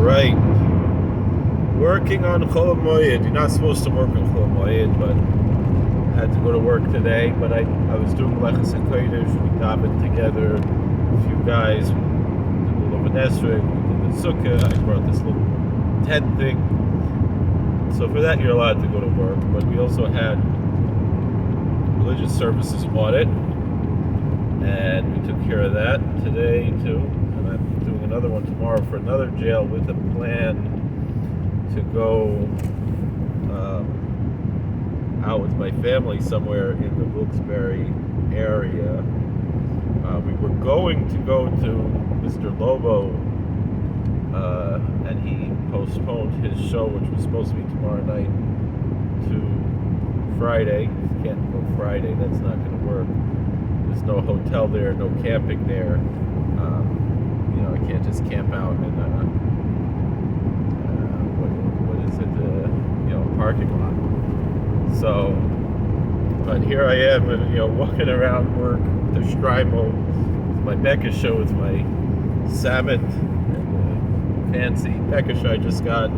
right. Working on Chol Hamoed. You're not supposed to work on Chol Hamoed, but I had to go to work today. But I was doing Meleches HaKodesh. We davened together. A few guys. We did the Lumen Esrei. We did the Sukkah. I brought this little tent thing. So for that, you're allowed to go to work. But we also had religious services audit, and we took care of that today too. And I'm doing another one tomorrow for another jail with a plan to go out with my family somewhere in the Wilkes-Barre area. We were going to go to Mr. Lobo, and he postponed his show, which was supposed to be tomorrow night, to Friday. Can't go Friday, that's not going to work. There's no hotel there, no camping there. I can't just camp out in parking lot. So, but here I am, and walking around work, the Strimo, my Becca show with my Samet and fancy Becca show I just got.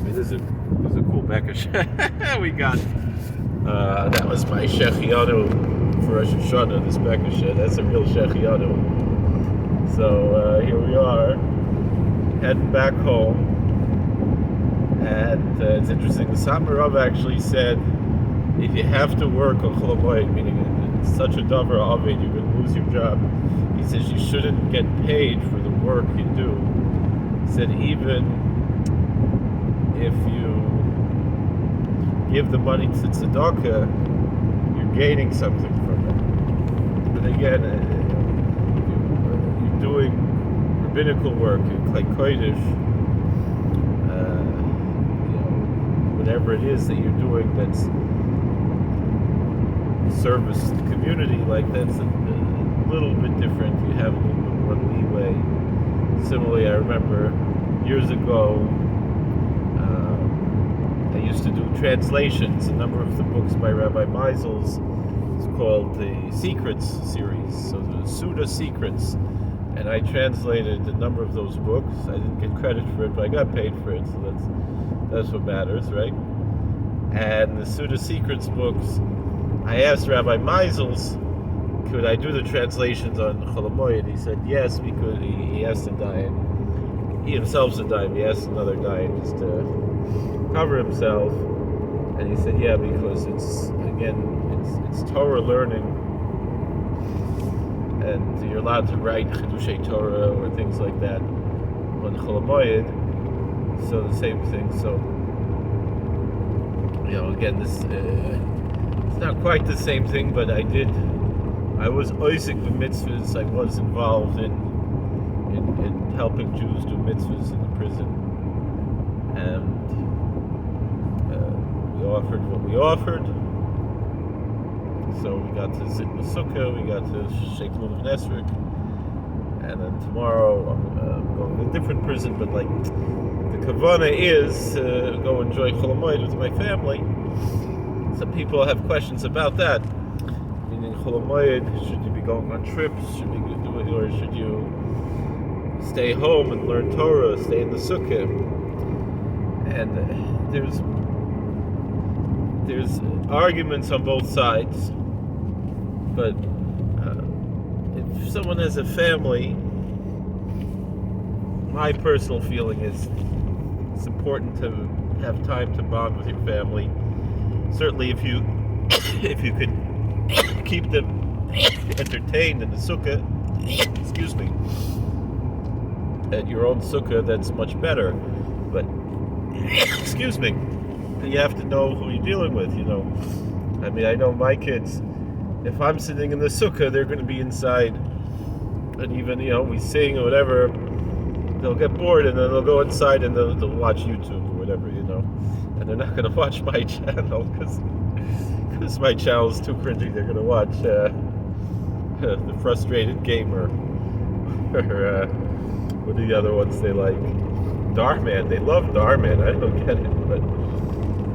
This is a cool Becca show. We got that was my Shechianu for Rosh Hashanah. This Becca show, that's a real Shechianu. So here we are, heading back home. And it's interesting, the Satmar Rav actually said, if you have to work on Chol Hamoed, meaning it's such a davar aved, you're going to lose your job. He says you shouldn't get paid for the work you do. He said even if you give the money to tzedakah, you're gaining something from it. But again, you're doing rabbinical work, like Kodesh, whatever it is that you're doing that's service to the community, like that's a little bit different. You have a little bit more leeway. Similarly, I remember years ago, I used to do translations. A number of the books by Rabbi Meisels is called the Secrets series, so the Suda Secrets, and I translated a number of those books. I didn't get credit for it, but I got paid for it, so that's what matters, right? And the Suda Secrets books, I asked Rabbi Meisels, could I do the translations on Chol Hamoed? He said yes, because he asked a Dayan. He himself's a Dayan. He asked another Dayan just to cover himself. And he said, yeah, because it's Torah learning. And you're allowed to write Chidushei Torah or things like that on Chol Hamoed. So the same thing. So, again, this it's not quite the same thing, but I was Oisik with mitzvahs. I was involved in helping Jews do mitzvahs in the prison, and we offered what we offered. So we got to sit in the sukkah, we got to shake Lumen Esrei, and then tomorrow I'm going to a different prison, but like the Kavanah is go enjoy Chol Hamoed with my family. Some people have questions about that. Meaning Chol Hamoed, should you be going on trips? Should you do it, or should you stay home and learn Torah, stay in the sukkah? And there's arguments on both sides. But if someone has a family, my personal feeling is it's important to have time to bond with your family. Certainly if you could keep them entertained in the sukkah, excuse me, at your own sukkah, that's much better. But excuse me, you have to know who you're dealing with, I mean, I know my kids, if I'm sitting in the sukkah, they're going to be inside, and even, we sing or whatever, they'll get bored, and then they'll go inside and they'll watch YouTube or whatever, and they're not going to watch my channel, because my channel is too cringy. They're going to watch The Frustrated Gamer, or what are the other ones they like? Darman. They love Darman. I don't get it, but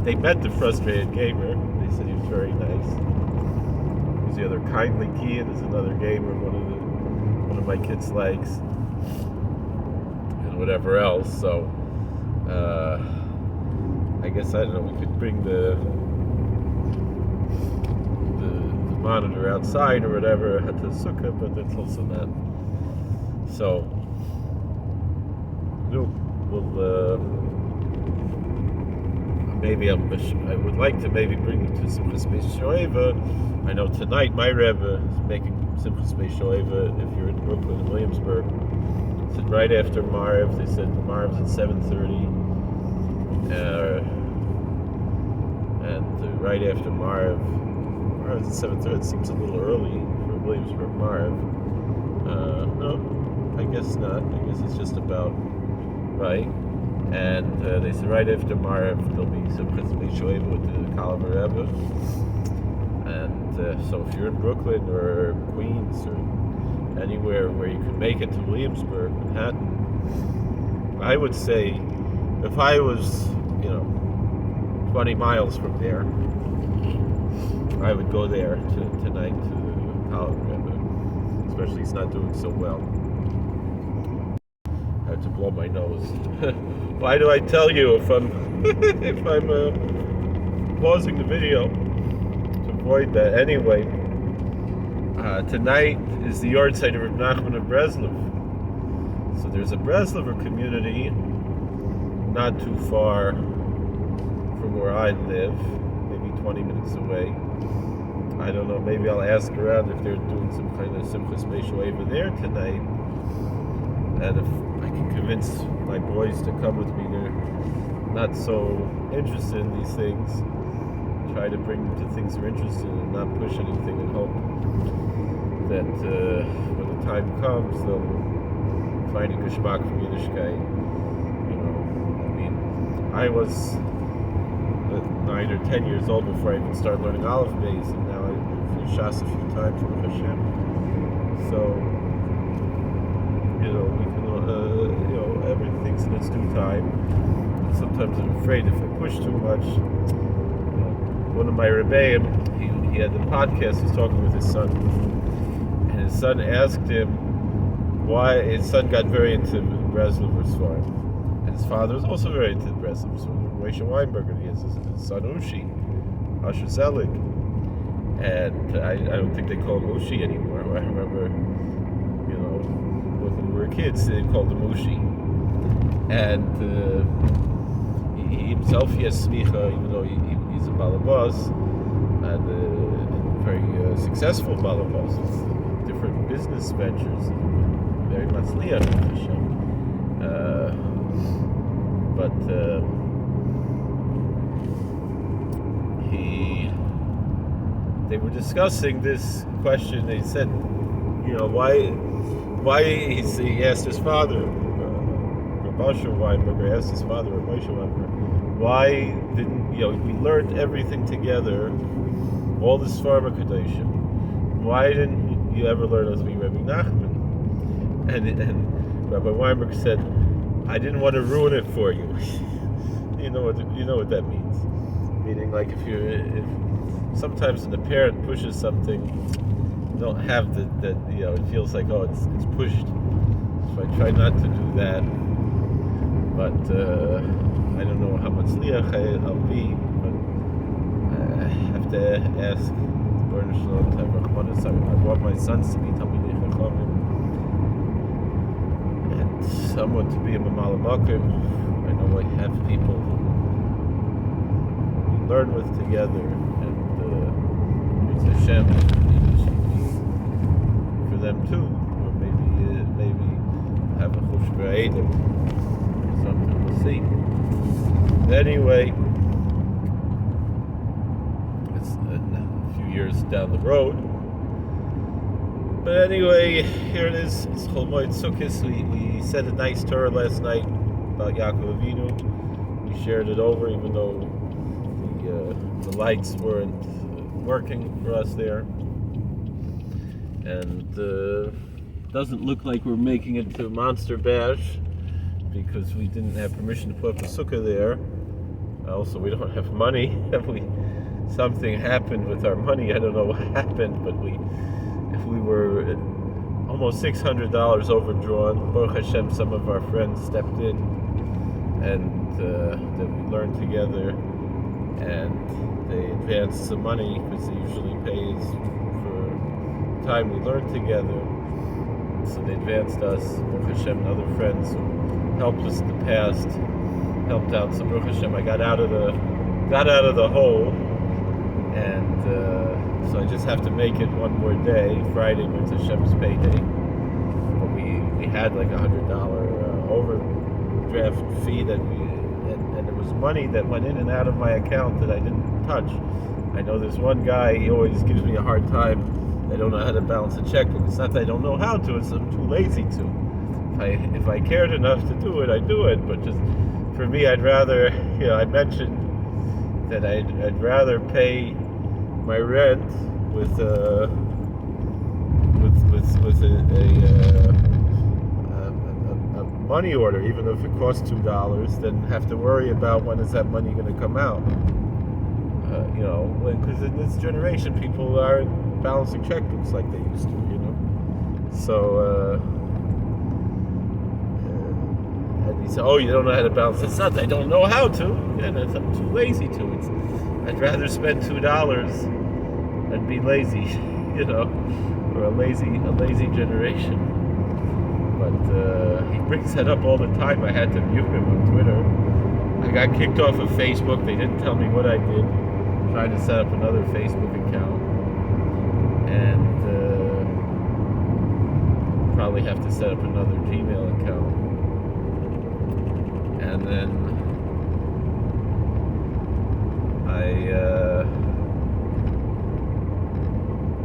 they met The Frustrated Gamer. They said he was very nice. There's the other Kindly Key, and there's another gamer one of my kids likes. and whatever else. So I guess, I don't know, we could bring the monitor outside or whatever at the sukkah, but that's also not. So we'll maybe I would like to maybe bring them to Simchas Beis Shoeva. I know tonight my Rebbe is making Simchas Beis Shoeva. If you're in Brooklyn and Williamsburg, it's right after Maariv. They said Maariv's at 7:30, and right after Maariv at 7:30. It seems a little early for Williamsburg Maariv. No, I guess not. I guess it's just about right. And they said right after Maariv there'll be some Simchas Shoeva with the Kalavar Rebbe. And so if you're in Brooklyn or Queens or anywhere where you can make it to Williamsburg, Manhattan, I would say if I was, 20 miles from there, I would go there tonight to Kalavar Rebbe, especially he's not doing so well. I have to blow my nose. Why do I tell you if I'm pausing the video to avoid that? Anyway, tonight is the yard site of Reb Nachman of Breslov. So there's a Breslover community not too far from where I live, maybe 20 minutes away. I don't know, maybe I'll ask around if they're doing some kind of Simchas Beis Shoeva there tonight. And if I can convince my boys to come with me, they're not so interested in these things. Try to bring them to things they're interested in and not push anything, and hope that when the time comes, they'll find a geschmack for Yiddishkeit. I was 9 or 10 years old before I even started learning Aleph Beis, and now I've finished Shas a few times with Hashem. So, we can, everything's in its due time. Sometimes I'm afraid if I push too much. One of my Rebbeim, he had the podcast, he was talking with his son, and his son asked him why his son got very into Breslover's farm. And his father was also very into Breslover's farm. Moshe Weinberger, he has his son Ushi, Asher Zelig. And I don't think they call him Ushi anymore. I remember, when we were kids, they called him Ushi. And he himself, he has smicha, even though he's a balabas, and a very successful balabas with different business ventures, very matzliach Hashem. But they were discussing this question. They said, why he asked his father, Asher Weinberger asked his father, Moshe Weinberger, why didn't, we learned everything together, all this Farmer Kadeshim, why didn't you ever learn us to be Rebbe Nachman? And Rabbi Weinberg said, I didn't want to ruin it for you. You know what that means. Meaning, like, if sometimes when the parent pushes something, you don't have that it feels like, it's pushed. So I try not to do that. But I don't know how much liach I'll be, but I have to ask the Shalom to have Rachmanis. I want my sons to be Talmidei Chachamim and someone to be a Mamala Makim. I know I have people we learn with together, and it's Hashem for them too, or maybe have a Chush B'Eidim. Something we'll see. Anyway, it's a few years down the road. But anyway, here it is. It's Chol Moed Sukkos. We said a nice Torah last night about Yaakov Avinu. We shared it over, even though the lights weren't working for us there. And doesn't look like we're making it to Monster Bash, because we didn't have permission to put up a sukkah there. Also, we don't have money. Something happened with our money. I don't know what happened, but if we were almost $600 overdrawn. Baruch Hashem, some of our friends stepped in, and that we learned together, and they advanced some money because they usually pays for time we learned together. So they advanced us. Baruch Hashem and other friends who helped us in the past helped out. So Baruch Hashem, I got out of the hole, and so I just have to make it one more day. Friday was Hashem's payday, but we had like $100 overdraft fee that and it was money that went in and out of my account that I didn't touch. I know there's one guy, he always gives me a hard time. I don't know how to balance a checkbook. It's not that I don't know how to, it's I'm too lazy to. If I cared enough to do it, I'd do it. But just for me, I'd rather, I mentioned that I'd rather pay my rent with a money order, even if it costs $2, than have to worry about when is that money going to come out. Because in this generation, people aren't balancing checkbooks like they used to, So, and he said, "Oh, you don't know how to balance?" It's not that I don't know how to. I'm too lazy to. I'd rather spend $2 and be lazy, or a lazy generation. But he brings that up all the time. I had to mute him on Twitter. I got kicked off of Facebook. They didn't tell me what I did. Trying to set up another Facebook account, and probably have to set up another Gmail account, and then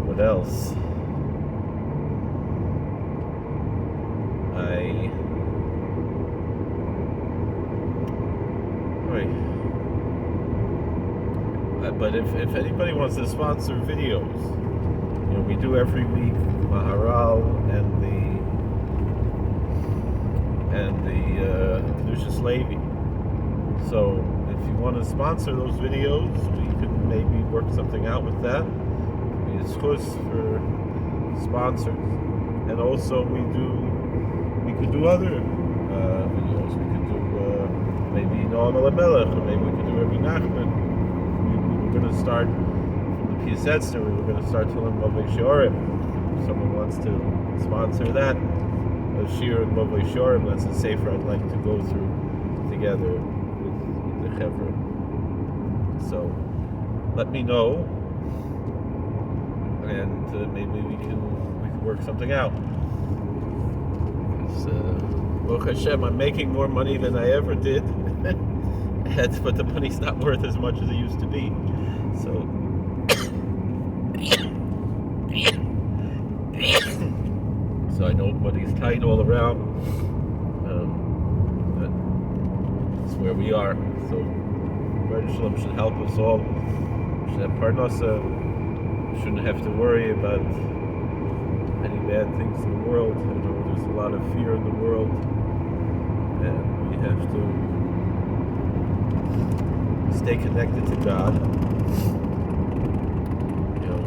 what else? But if anybody wants to sponsor videos, we do every week Maharal and the Kedushas Levi. So if you want to sponsor those videos, we can maybe work something out with that. It's chus for sponsors, and also we could do other videos. We could do maybe Noam Elimelech, or maybe we could do Rabbi Nachman. We're going to start from the Piasetzner. We're going to start Tehillim Mavei Shorim. If someone wants to sponsor that, a Shir and Mavei Shorim, that's a sefer I'd like to go through together with the Chevra. So let me know, and maybe we can work something out. Baruch Hashem, I'm making more money than I ever did. But the money's not worth as much as it used to be. So, I know money's tight all around. But that's where we are. So, Rebbe Shalom should help us all. We should have parnasa. We shouldn't have to worry about any bad things in the world. I know there's a lot of fear in the world, and we have to stay connected to God.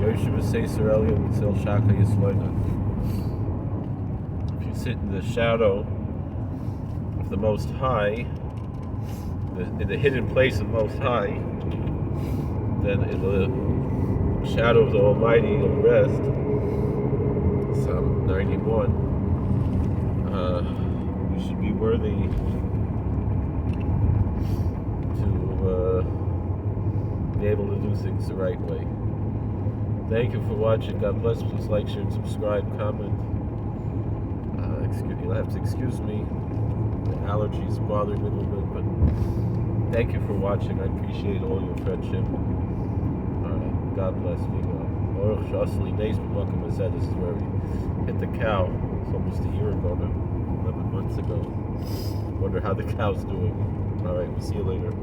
Yoshev Sefer Eliyah Mitzel Shaka Yisloina. If you sit in the shadow of the Most High, in the hidden place of the Most High, then in the shadow of the Almighty you'll rest. Psalm 91. We should be worthy be able to do things the right way. Thank you for watching. God bless. Please like, share, and subscribe, comment. You'll have to excuse me. The allergies bother me a little bit, but thank you for watching. I appreciate all your friendship. God bless me. This is where we hit the cow. It's almost a year ago now, 11 months ago. Wonder how the cow's doing. All right, we'll see you later.